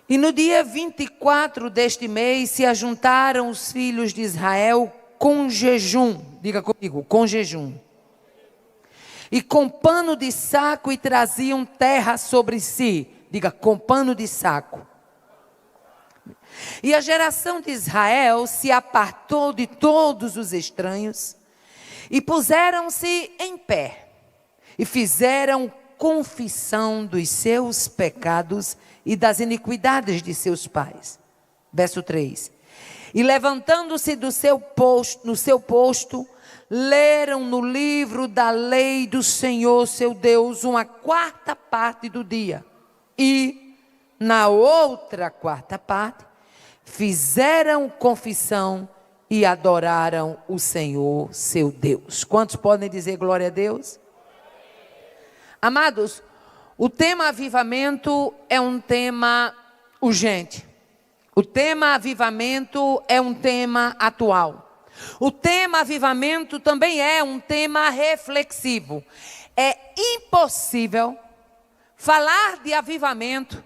E no dia 24 deste mês se ajuntaram os filhos de Israel com jejum. Diga comigo, com jejum. E com pano de saco e traziam terra sobre si. Diga, com pano de saco. E a geração de Israel se apartou de todos os estranhos e puseram-se em pé e fizeram confissão dos seus pecados e das iniquidades de seus pais. Verso 3. E levantando-se no seu posto, leram no livro da lei do Senhor seu Deus uma quarta parte do dia. E na outra quarta parte, fizeram confissão e adoraram o Senhor seu Deus. Quantos podem dizer glória a Deus? Amados, o tema avivamento é um tema urgente. O tema avivamento é um tema atual. O tema avivamento também é um tema reflexivo. É impossível falar de avivamento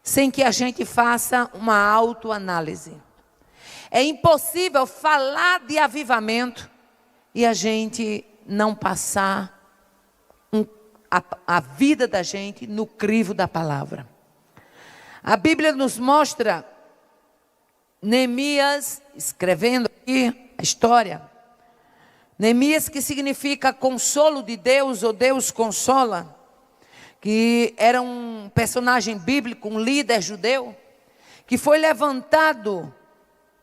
sem que a gente faça uma autoanálise. É impossível falar de avivamento e a gente não passar a vida da gente no crivo da palavra. A Bíblia nos mostra Neemias, escrevendo aqui a história. Neemias, que significa consolo de Deus, ou Deus consola, que era um personagem bíblico, um líder judeu, que foi levantado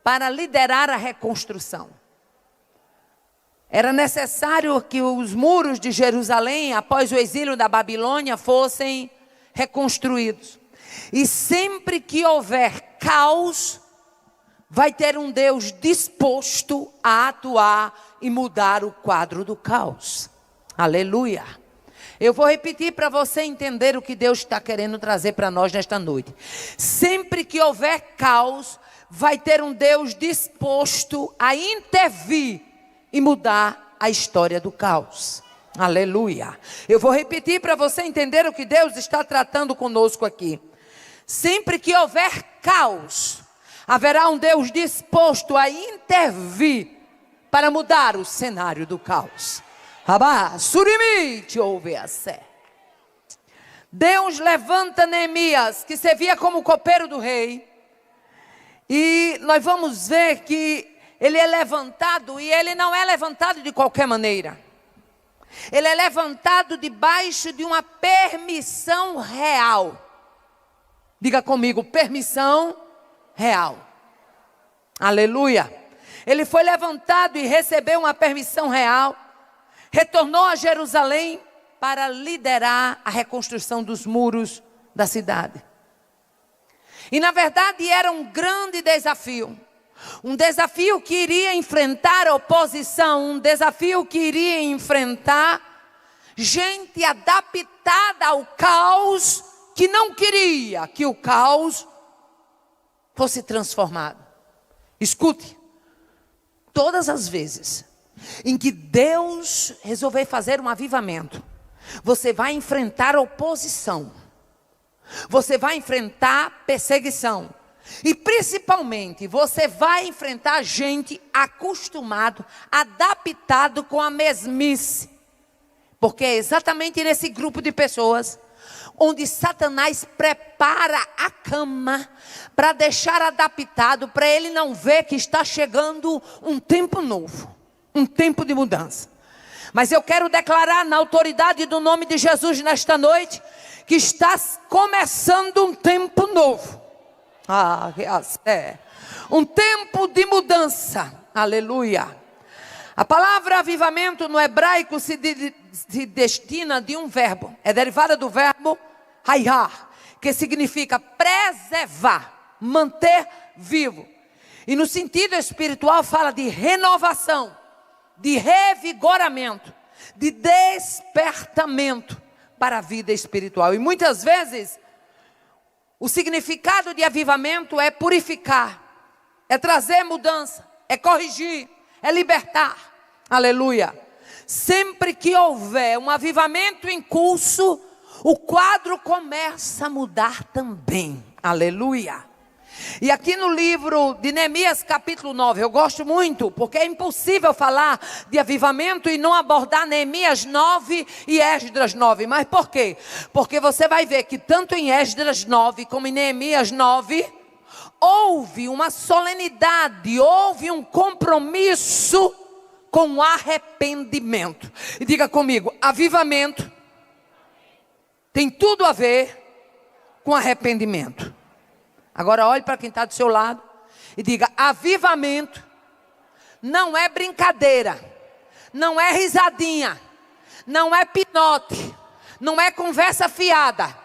para liderar a reconstrução. Era necessário que os muros de Jerusalém, após o exílio da Babilônia, fossem reconstruídos. E sempre que houver caos, vai ter um Deus disposto a atuar e mudar o quadro do caos. Aleluia! Eu vou repetir para você entender o que Deus está querendo trazer para nós nesta noite. Sempre que houver caos, vai ter um Deus disposto a intervir e mudar a história do caos. Aleluia. Eu vou repetir para você entender o que Deus está tratando conosco aqui. Sempre que houver caos, haverá um Deus disposto a intervir para mudar o cenário do caos. Deus levanta Neemias, que servia como copeiro do rei. E nós vamos ver que ele é levantado, e ele não é levantado de qualquer maneira. Ele é levantado debaixo de uma permissão real. Diga comigo, permissão real. Aleluia. Ele foi levantado e recebeu uma permissão real. Retornou a Jerusalém para liderar a reconstrução dos muros da cidade. E na verdade era um grande desafio. Um desafio que iria enfrentar oposição, um desafio que iria enfrentar gente adaptada ao caos, que não queria que o caos fosse transformado. Escute, todas as vezes em que Deus resolver fazer um avivamento, você vai enfrentar oposição, você vai enfrentar perseguição. E principalmente, você vai enfrentar gente acostumado, adaptado com a mesmice. Porque é exatamente nesse grupo de pessoas onde Satanás prepara a cama para deixar adaptado, para ele não ver que está chegando um tempo novo, um tempo de mudança. Mas eu quero declarar na autoridade do nome de Jesus nesta noite, que está começando um tempo novo. Um tempo de mudança. Aleluia. A palavra avivamento no hebraico se destina de um verbo. É derivada do verbo hayar, que significa preservar, manter vivo. E no sentido espiritual fala de renovação, de revigoramento, de despertamento para a vida espiritual. E muitas vezes o significado de avivamento é purificar, é trazer mudança, é corrigir, é libertar. Aleluia. Sempre que houver um avivamento em curso, o quadro começa a mudar também. Aleluia. E aqui no livro de Neemias capítulo 9, eu gosto muito, porque é impossível falar de avivamento e não abordar Neemias 9 e Esdras 9. Mas por quê? Porque você vai ver que tanto em Esdras 9 como em Neemias 9, houve uma solenidade, houve um compromisso com arrependimento. E diga comigo, avivamento tem tudo a ver com arrependimento. Agora olhe para quem está do seu lado e diga, avivamento não é brincadeira, não é risadinha, não é pinote, não é conversa fiada.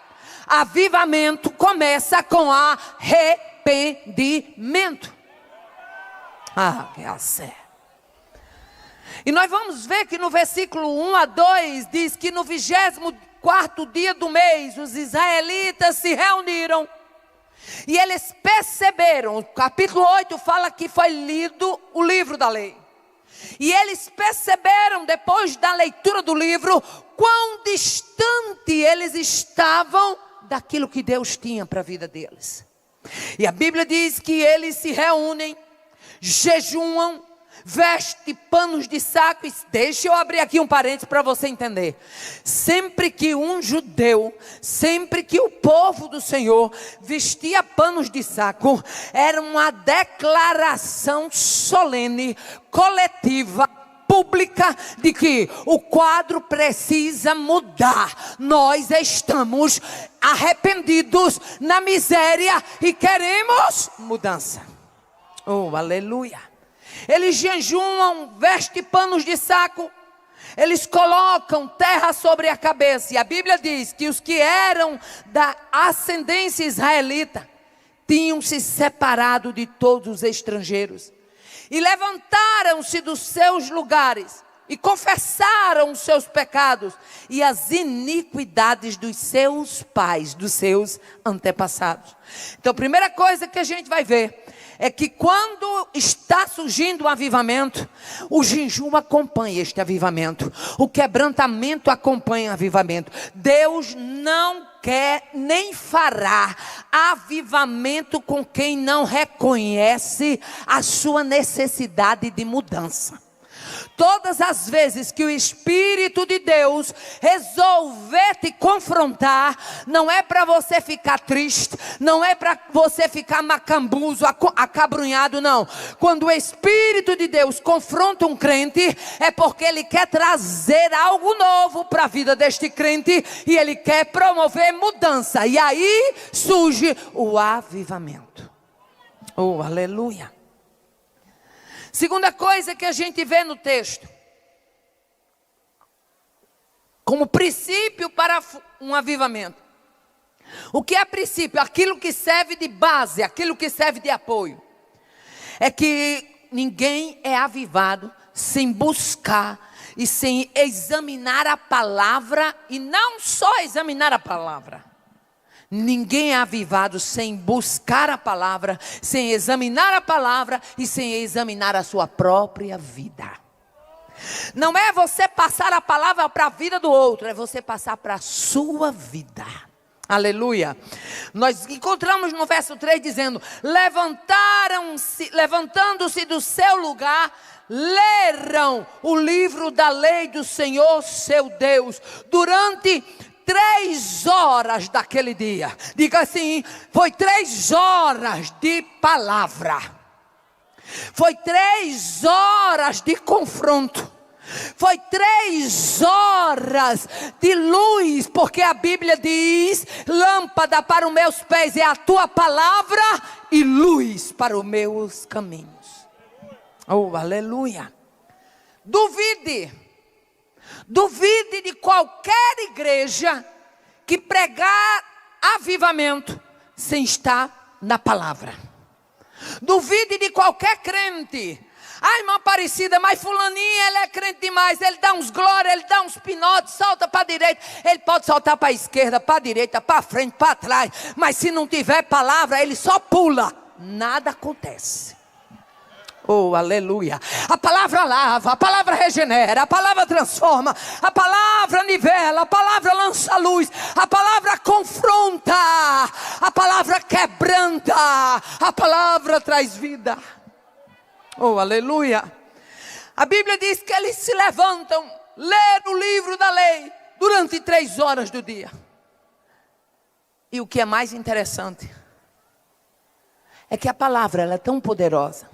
Avivamento começa com arrependimento. Que é. E nós vamos ver que no versículo 1 a 2 diz que no 24º dia do mês os israelitas se reuniram. E eles perceberam, o capítulo 8 fala que foi lido o livro da lei. E eles perceberam, depois da leitura do livro, quão distante eles estavam daquilo que Deus tinha para a vida deles. E a Bíblia diz que eles se reúnem, jejuam, vestem panos de saco. Deixa eu abrir aqui um parênteses para você entender. Sempre que um judeu, sempre que o povo do Senhor vestia panos de saco, era uma declaração solene, coletiva, pública, de que o quadro precisa mudar. Nós estamos arrependidos na miséria e queremos mudança. Aleluia. Eles jejuam, vestem panos de saco, eles colocam terra sobre a cabeça. E a Bíblia diz que os que eram da ascendência israelita tinham se separado de todos os estrangeiros. E levantaram-se dos seus lugares e confessaram os seus pecados e as iniquidades dos seus pais, dos seus antepassados. Então a primeira coisa que a gente vai ver é que quando está surgindo um avivamento, o jejum acompanha este avivamento, o quebrantamento acompanha o avivamento. Deus não quer nem fará avivamento com quem não reconhece a sua necessidade de mudança. Todas as vezes que o Espírito de Deus resolver te confrontar, não é para você ficar triste, não é para você ficar macambuzo, acabrunhado, não. Quando o Espírito de Deus confronta um crente, é porque ele quer trazer algo novo para a vida deste crente, e ele quer promover mudança, e aí surge o avivamento. Aleluia. Segunda coisa que a gente vê no texto, como princípio para um avivamento. O que é princípio? Aquilo que serve de base, aquilo que serve de apoio. É que ninguém é avivado sem buscar e sem examinar a palavra, e não só examinar a palavra. Ninguém é avivado sem buscar a palavra, sem examinar a palavra e sem examinar a sua própria vida. Não é você passar a palavra para a vida do outro, é você passar para a sua vida. Aleluia. Nós encontramos no verso 3 dizendo: levantando-se do seu lugar, leram o livro da lei do Senhor seu Deus durante 3 horas daquele dia. Diga assim: foi 3 horas de palavra, foi 3 horas de confronto, foi 3 horas de luz, porque a Bíblia diz: lâmpada para os meus pés é a tua palavra e luz para os meus caminhos. Aleluia. Duvide de qualquer igreja que pregar avivamento sem estar na palavra. Duvide de qualquer crente. Irmã Aparecida, mas fulaninha, ele é crente demais, ele dá uns glória, ele dá uns pinotes, salta para a direita, ele pode saltar para a esquerda, para a direita, para frente, para trás, mas se não tiver palavra, ele só pula, nada acontece. Oh, aleluia. A palavra lava, a palavra regenera, a palavra transforma, a palavra nivela, a palavra lança luz, a palavra confronta, a palavra quebranta, a palavra traz vida. Oh, aleluia. A Bíblia diz que eles se levantam, ler o livro da lei durante 3 horas do dia. E o que é mais interessante é que a palavra ela é tão poderosa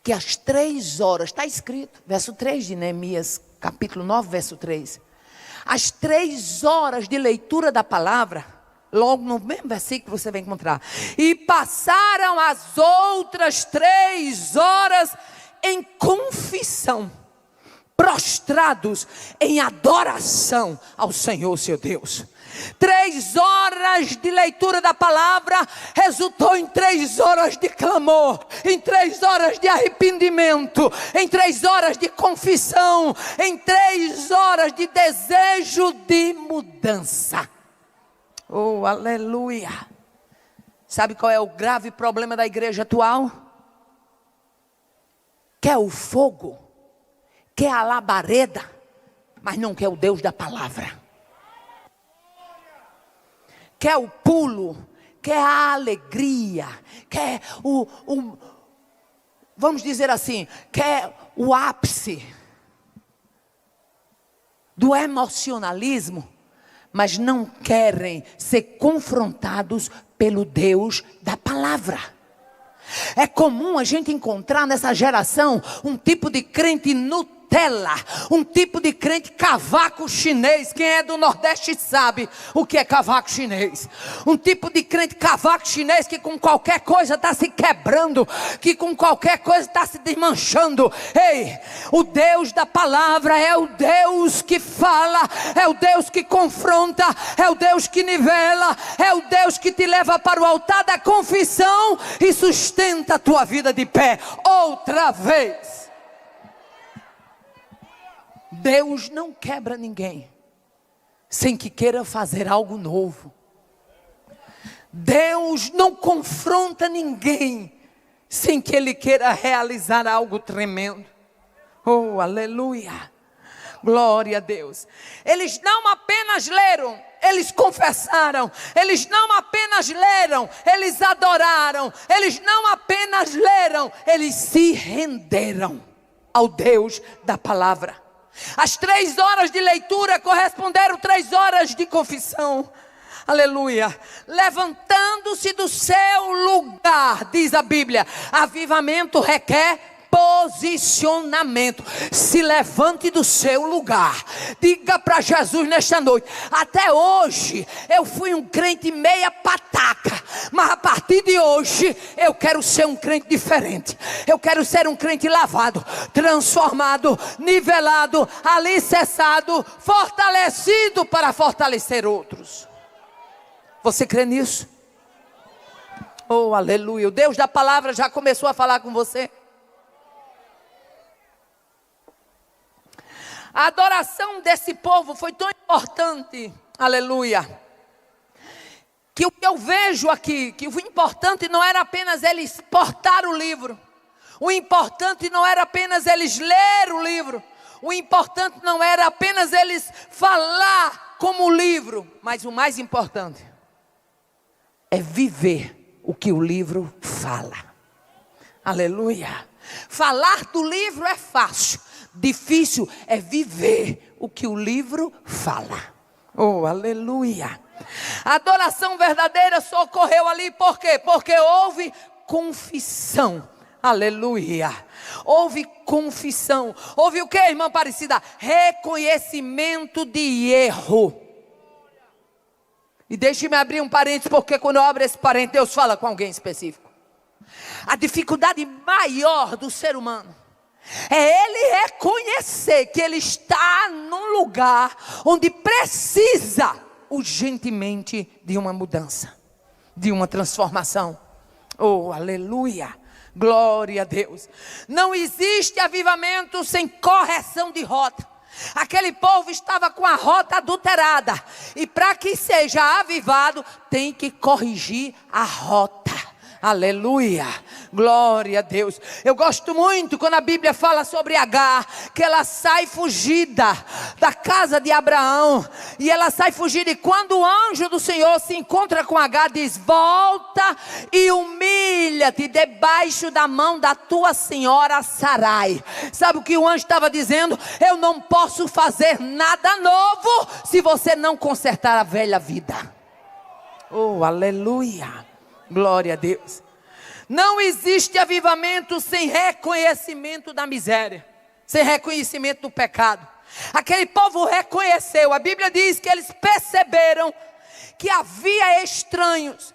que às 3 horas, está escrito, verso 3 de Neemias, capítulo 9, verso 3. Às 3 horas de leitura da palavra, logo no mesmo versículo você vai encontrar. E passaram as outras 3 horas em confissão, prostrados em adoração ao Senhor seu Deus. 3 horas de leitura da palavra resultou em 3 horas de clamor, em 3 horas de arrependimento, em 3 horas de confissão, em 3 horas de desejo de mudança. Oh, aleluia. Sabe qual é o grave problema da igreja atual? Quer o fogo, quer a labareda, mas não quer o Deus da palavra. Quer o pulo, quer a alegria, quer vamos dizer assim, quer o ápice do emocionalismo, mas não querem ser confrontados pelo Deus da palavra. É comum a gente encontrar nessa geração um tipo de crente Nutella, um tipo de crente cavaco chinês. Quem é do Nordeste sabe o que é cavaco chinês. Um tipo de crente cavaco chinês que com qualquer coisa está se quebrando, que com qualquer coisa está se desmanchando. Ei, o Deus da palavra é o Deus que fala, é o Deus que confronta, é o Deus que nivela, é o Deus que te leva para o altar da confissão e sustenta a tua vida de pé outra vez. Deus não quebra ninguém sem que queira fazer algo novo. Deus não confronta ninguém sem que Ele queira realizar algo tremendo. Oh, aleluia. Glória a Deus. Eles não apenas leram, eles confessaram. Eles não apenas leram, eles adoraram. Eles não apenas leram, eles se renderam ao Deus da palavra. As 3 horas de leitura corresponderam 3 horas de confissão. Aleluia. Levantando-se do seu lugar, diz a Bíblia, avivamento requer posicionamento. Se levante do seu lugar. Diga para Jesus nesta noite: até hoje eu fui um crente meia pataca, mas a partir de hoje eu quero ser um crente diferente. Eu quero ser um crente lavado, transformado, nivelado, alicerçado, fortalecido para fortalecer outros. Você crê nisso? Oh, aleluia. O Deus da palavra já começou a falar com você. A adoração desse povo foi tão importante, aleluia, que o que eu vejo aqui, que o importante não era apenas eles portar o livro, o importante não era apenas eles ler o livro, o importante não era apenas eles falar como o livro, mas o mais importante é viver o que o livro fala. Aleluia. Falar do livro é fácil. Difícil é viver o que o livro fala. Oh, aleluia. A adoração verdadeira só ocorreu ali por quê? Porque houve confissão. Aleluia. Houve confissão. Houve o que, irmã Aparecida? Reconhecimento de erro. E deixe-me abrir um parênteses, porque quando eu abro esse parênteses, Deus fala com alguém específico. A dificuldade maior do ser humano é ele reconhecer que ele está num lugar onde precisa urgentemente de uma mudança, de uma transformação. Oh, aleluia, glória a Deus. Não existe avivamento sem correção de rota. Aquele povo estava com a rota adulterada, e para que seja avivado tem que corrigir a rota. Aleluia, Glória a Deus. Eu gosto muito quando a Bíblia fala sobre Agar, que ela sai fugida da casa de Abraão, e ela sai fugida, e quando o anjo do Senhor se encontra com Agar, diz: volta e humilha-te debaixo da mão da tua senhora Sarai. Sabe o que o anjo estava dizendo? Eu não posso fazer nada novo se você não consertar a velha vida. Oh, aleluia, glória a Deus. Não existe avivamento sem reconhecimento da miséria, sem reconhecimento do pecado. Aquele povo reconheceu, a Bíblia diz que eles perceberam que havia estranhos,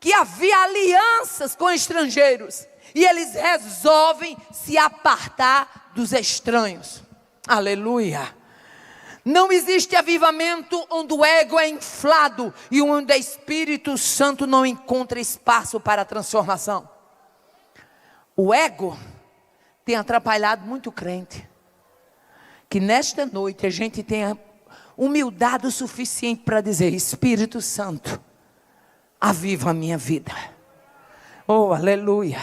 que havia alianças com estrangeiros, e eles resolvem se apartar dos estranhos. Aleluia. Não existe avivamento onde o ego é inflado e onde o Espírito Santo não encontra espaço para a transformação. O ego tem atrapalhado muito crente. Que nesta noite a gente tenha humildade o suficiente para dizer: Espírito Santo, aviva a minha vida. Oh, aleluia.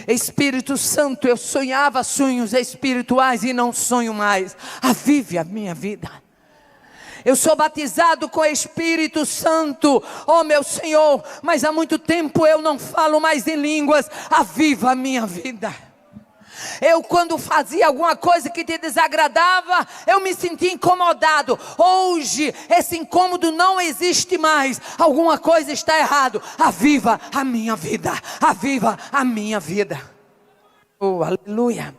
Espírito Santo, eu sonhava sonhos espirituais e não sonho mais. Avive a minha vida. Eu sou batizado com o Espírito Santo, oh meu Senhor, mas há muito tempo eu não falo mais em línguas. Aviva a minha vida. Eu, quando fazia alguma coisa que te desagradava, eu me sentia incomodado. Hoje esse incômodo não existe mais. Alguma coisa está errado. Aviva a minha vida. Aviva a minha vida. Oh, aleluia.